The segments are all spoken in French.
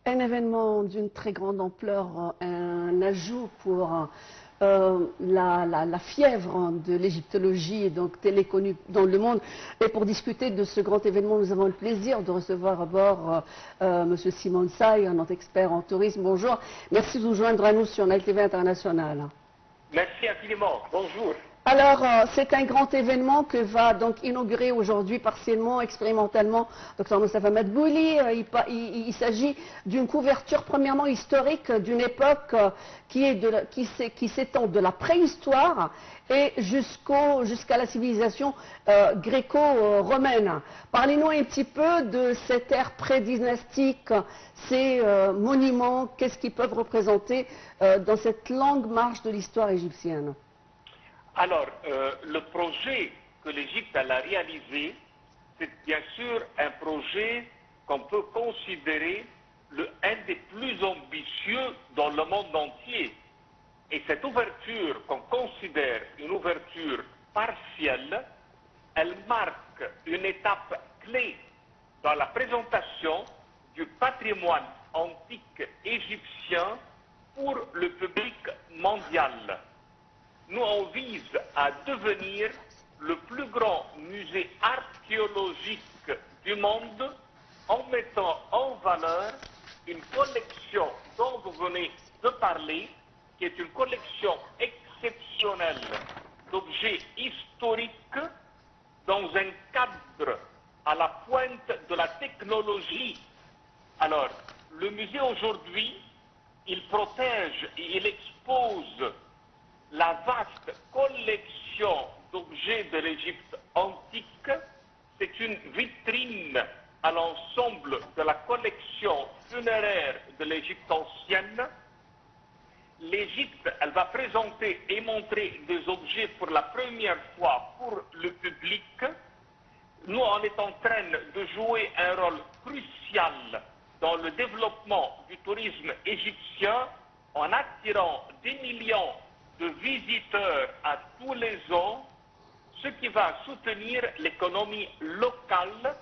Un événement d'une très grande ampleur, un ajout pour la fièvre de l'égyptologie, donc telle connue dans le monde. Et pour discuter de ce grand événement, nous avons le plaisir de recevoir à bord M. Simon Say, notre expert en tourisme. Bonjour, merci de vous joindre à nous sur Nile TV International. Merci infiniment, bonjour. Alors, c'est un grand événement que va donc inaugurer aujourd'hui partiellement, expérimentalement, Dr Moustapha Madbouli. Il s'agit d'une couverture premièrement historique d'une époque qui s'étend de la préhistoire et jusqu'à la civilisation gréco-romaine. Parlez-nous un petit peu de cette ère pré-dynastique, ces monuments, qu'est-ce qu'ils peuvent représenter dans cette longue marche de l'histoire égyptienne. Alors, le projet que l'Égypte a réalisé, c'est bien sûr un projet qu'on peut considérer un des plus ambitieux dans le monde entier. Et cette ouverture qu'on considère une ouverture partielle, elle marque une étape clé dans la présentation du patrimoine antique égyptien pour le public mondial. Nous, on vise à devenir le plus grand musée archéologique du monde en mettant en valeur une collection dont vous venez de parler, qui est une collection exceptionnelle d'objets historiques dans un cadre à la pointe de la technologie. Alors, le musée aujourd'hui, il protège et il expose la vaste collection d'objets de l'Égypte antique. C'est une vitrine à l'ensemble de la collection funéraire de l'Égypte ancienne. L'Égypte, elle va présenter et montrer des objets pour la première fois pour le public. Nous, on est en train de jouer un rôle crucial dans le développement du tourisme égyptien en attirant des millions de visiteurs à tous les ans, ce qui va soutenir l'économie locale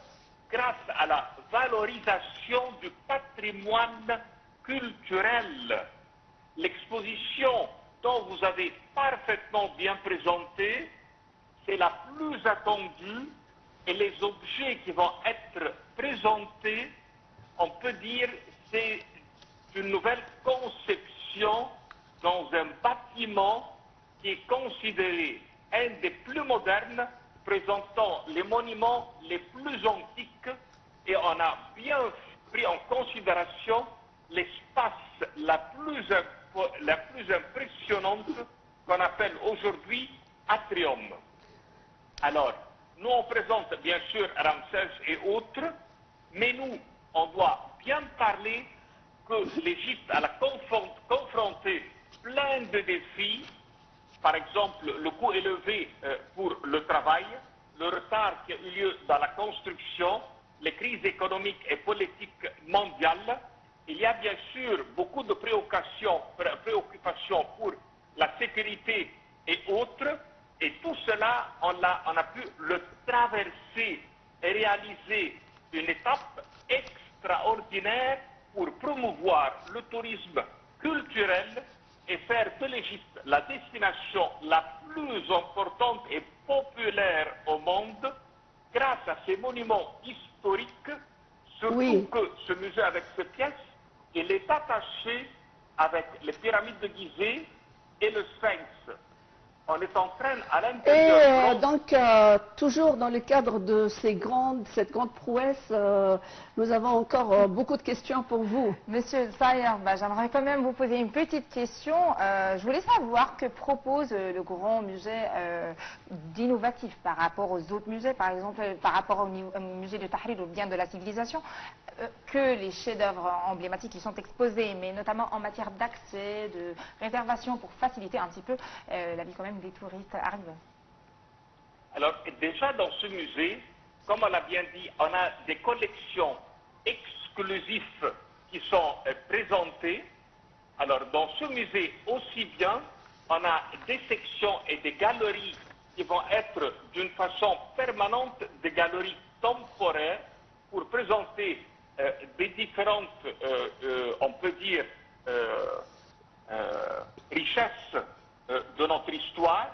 grâce à la valorisation du patrimoine culturel. L'exposition dont vous avez parfaitement bien présenté, c'est la plus attendue et les objets qui vont être présentés, on peut dire, c'est une nouvelle conception dans un bâtiment qui est considéré un des plus modernes, présentant les monuments les plus antiques, et on a bien pris en considération l'espace la plus impressionnante qu'on appelle aujourd'hui atrium. Alors, nous on présente bien sûr Ramsès et autres, mais nous, on doit bien parler que l'Égypte a confronté plein de défis, par exemple le coût élevé pour le travail, le retard qui a eu lieu dans la construction, les crises économiques et politiques mondiales. Il y a bien sûr beaucoup de préoccupations pour la sécurité et autres, et tout cela, on a pu le traverser et réaliser une étape extraordinaire pour promouvoir le tourisme culturel et faire de l'Égypte la destination la plus importante et populaire au monde grâce à ces monuments historiques, surtout oui. que ce musée avec ces pièces, il est attaché avec les pyramides de Gizeh et le Sphinx. On est en train à l'intérieur. Et donc, toujours dans le cadre de cette grande prouesse, nous avons encore beaucoup de questions pour vous. Monsieur Sayer, j'aimerais quand même vous poser une petite question. Je voulais savoir que propose le grand musée d'innovatif par rapport aux autres musées, par exemple par rapport au musée de Tahrir ou bien de la civilisation, que les chefs-d'œuvre emblématiques qui sont exposés, mais notamment en matière d'accès, de réservation pour faciliter un petit peu la vie quand même des touristes arrivent. Alors déjà dans ce musée, comme on l'a bien dit, on a des collections exclusives qui sont présentées. Alors dans ce musée aussi bien, on a des sections et des galeries qui vont être d'une façon permanente des galeries temporaires pour présenter des différentes dire, richesse de notre histoire,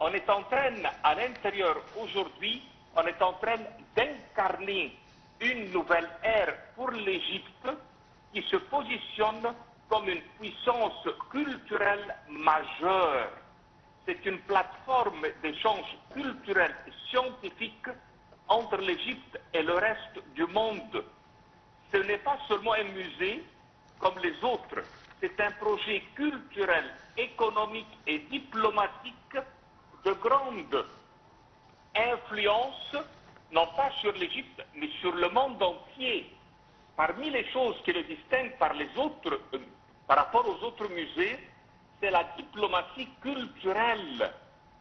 on est en train, à l'intérieur aujourd'hui, on est en train d'incarner une nouvelle ère pour l'Égypte qui se positionne comme une puissance culturelle majeure. C'est une plateforme d'échange culturel et scientifique entre l'Égypte et le reste du monde. Ce n'est pas seulement un musée comme les autres, c'est un projet culturel, économique et diplomatique de grande influence, non pas sur l'Égypte, mais sur le monde entier. Parmi les choses qui le distinguent par rapport aux autres musées, c'est la diplomatie culturelle.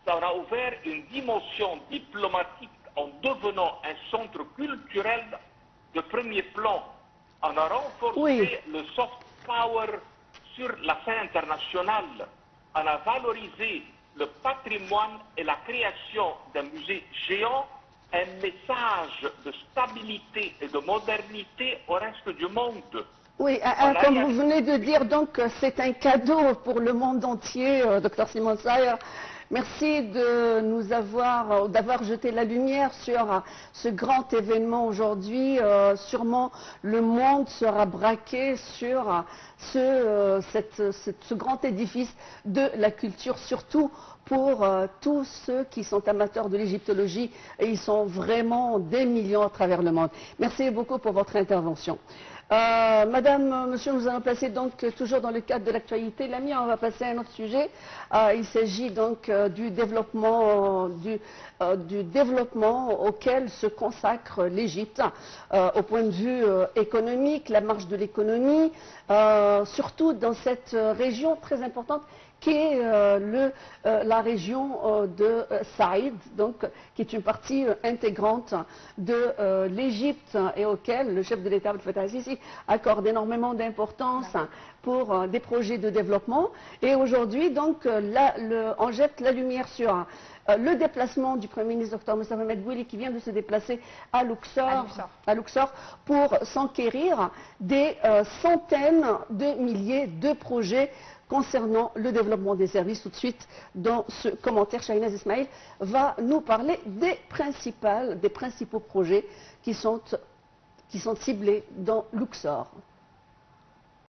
Ça a ouvert une dimension diplomatique en devenant un centre culturel de premier plan. On a renforcé le soft power sur la scène internationale. On a valorisé le patrimoine et la création d'un musée géant, un message de stabilité et de modernité au reste du monde. Oui, comme vous venez de dire, donc c'est un cadeau pour le monde entier, Dr Simon Sayer. Merci de nous d'avoir jeté la lumière sur ce grand événement aujourd'hui. Sûrement, le monde sera braqué sur ce grand édifice de la culture, surtout pour tous ceux qui sont amateurs de l'égyptologie, et ils sont vraiment des millions à travers le monde. Merci beaucoup pour votre intervention. Madame, monsieur, nous allons passer donc toujours dans le cadre de l'actualité. L'ami, on va passer à un autre sujet. Il s'agit donc du développement auquel se consacre l'Égypte au point de vue économique, la marche de l'économie, surtout dans cette région très importante qui est la région de Saïd, donc, qui est une partie intégrante de l'Égypte et auquel le chef de l'État, Abdel Fattah al-Sisi, accorde énormément d'importance pour des projets de développement. Et aujourd'hui, donc, on jette la lumière sur le déplacement du Premier ministre Dr Moussa Mohamed Bouili, qui vient de se déplacer à Luxor pour s'enquérir des centaines de milliers de projets concernant le développement des services. Tout de suite, dans ce commentaire, Shahinaz Ismail va nous parler des principaux projets qui sont ciblés dans Luxor.